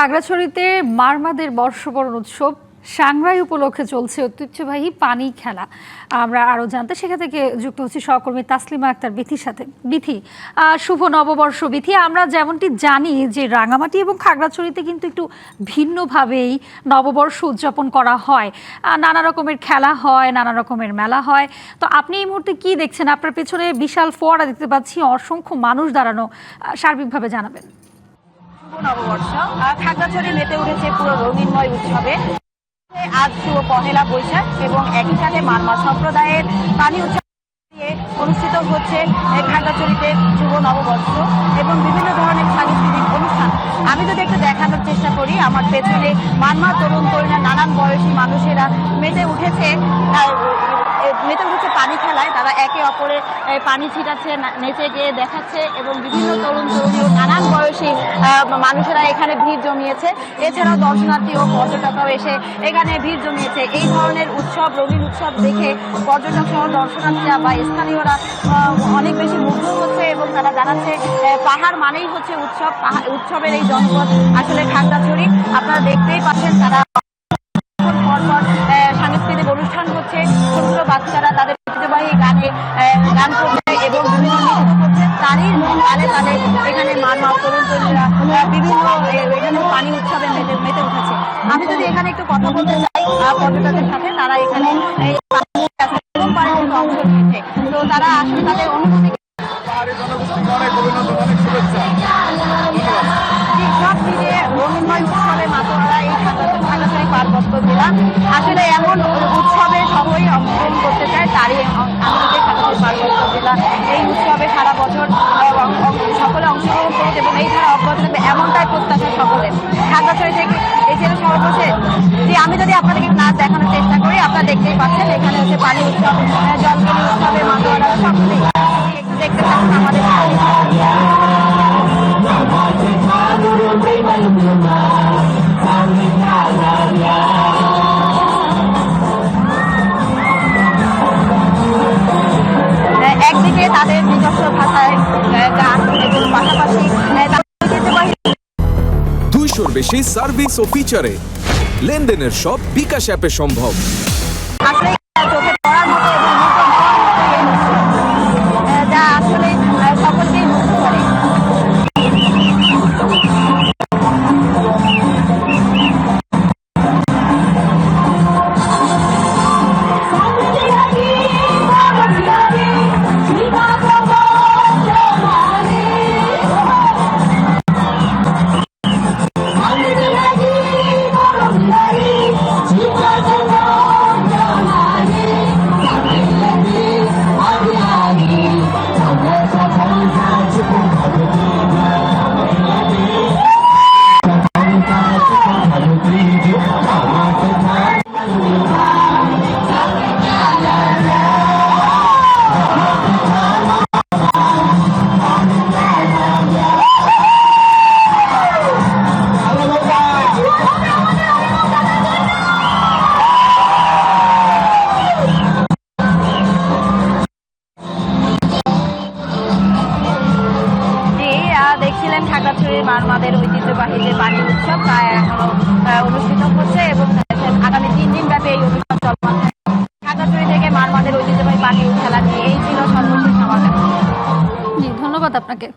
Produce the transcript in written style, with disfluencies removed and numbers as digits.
খাগড়াছড়িতে মারমাদের বর্ষবরণ উৎসব সাংরাই উপলক্ষে চলছে ঐতিহ্যবাহী পানি খেলা। আমরা আরো জানতে সেখান থেকে যুক্ত হচ্ছি সহকর্মী তাসলিমা আক্তার বিথির সাথে। বিথি, শুভ নববর্ষ। বিথি, আমরা যেমনটি জানি যে রাঙামাটি এবং খাগড়াছড়িতে কিন্তু একটু ভিন্নভাবেই নববর্ষ উদযাপন করা হয়, নানা রকমের খেলা হয়, নানা রকমের মেলা হয়। তো আপনি এই মুহূর্তে কি দেখছেন? আপনার পেছনে বিশাল ফোয়ারা দেখতে পাচ্ছি, অসংখ্য মানুষ দাঁড়ানো, সার্বিকভাবে জানাবেন। নববর্ষ খাগড়াছড়ি মেতে উঠেছে পুরো রঙিনময় উৎসবে। আজ শুভ পহেলা বৈশাখ এবং একই সাথে মারমা সম্প্রদায়ের পানি উৎসব অনুষ্ঠিত হচ্ছে খাগড়াছড়িতে শুভ নববর্ষ এবং বিভিন্ন ধরনের সাংস্কৃতিক অনুষ্ঠান। আমি যদি একটু দেখানোর চেষ্টা করি, আমার পেছনে মারমা তরুণ তরুণা নানান বয়সী মানুষেরা মেতে উঠেছে পানি খেলায়। তারা একে অপরে পানি ছিটাচ্ছে, নেচে গিয়ে দেখাচ্ছে এবং বিভিন্ন তরুণ তরুণী ও নানান বয়সী মানুষেরা এখানে ভিড় জমিয়েছে। এছাড়াও দর্শনার্থী ও পর্যটকরাও এসে এখানে ভিড় জমিয়েছে। এই ধরনের উৎসব, রঙিন উৎসব দেখে পর্যটক সহ দর্শনার্থীরা বা স্থানীয়রা অনেক বেশি মুগ্ধ হচ্ছে এবং তারা জানাচ্ছে পাহাড় মানেই হচ্ছে উৎসব। উৎসবের এই জনপদ আসলে খাগড়াছড়ি। আপনারা দেখতেই পাচ্ছেন তারা পরপর সাংস্কৃতিক অনুষ্ঠান হচ্ছে। ছোট ছোট বাচ্চারা তাদের ঐতিহ্যবাহী গানে গান করছে এবং বিভিন্ন নৃত্য করছে। তারই তালে তালে এখানে মারমা তরুণ তরুণীরা বিভিন্ন এখানে পানি উৎসবে মেতে উঠেছে। আমি যদি এখানে একটু কথা বলতে চাই পর্যটকদের সাথে, তারা এখানে অংশ নিয়েছে। তো তারা আসলে তাদের অনুভূতি সব মিলিয়ে রঙিনময় উৎসবে মাতোয়ারা এই খাগড়াছড়ি পার্বত্য জেলা আসলে এমন উৎসবে সবাই অংশগ্রহণ করতে চায়। তারই আনন্দে খাগড়াছড়ি পার্বত্য জেলা এই উৎসবে সারা বছর সকলে অংশগ্রহণ করুক এবং এই ধারা অব্যাহত থাকবে, এমনটাই প্রত্যাশা সকলের। খাগড়াছড়ি থেকে এই ছিল সর্বশেষ। যে আমি যদি আপনাদেরকে নাচ দেখানোর চেষ্টা করি, আপনারা দেখতেই পাচ্ছেন এখানে হচ্ছে পানি উৎসব, জলকেলি উৎসবে মাতোয়ারা সকলেই একটু দেখতে পাচ্ছেন আমাদের একদিকে তাদের নিজস্ব ভাষায় গান এবং পাশাপাশি 200-র বেশি সার্ভিস ও ফিচারে লেনদেনের সব বিকাশ অ্যাপে সম্ভব। আসলে চোখে পড়ার মতো এবং যা আসলে সকলকেই মুগ্ধ করে। দেখছিলেন খাগড়াছড়ির মারমাদের ঐতিহ্যবাহী যে পানি উৎসব, তা এখনো অনুষ্ঠিত হচ্ছে এবং আগামী 3 দিন ব্যাপী এই অনুষ্ঠান চলমান থাকবে। খাগড়াছড়ি থেকে মারমাদের ঐতিহ্যবাহী পানি খেলা নিয়ে এই ছিল সর্বশেষ আমার। ধন্যবাদ আপনাকে।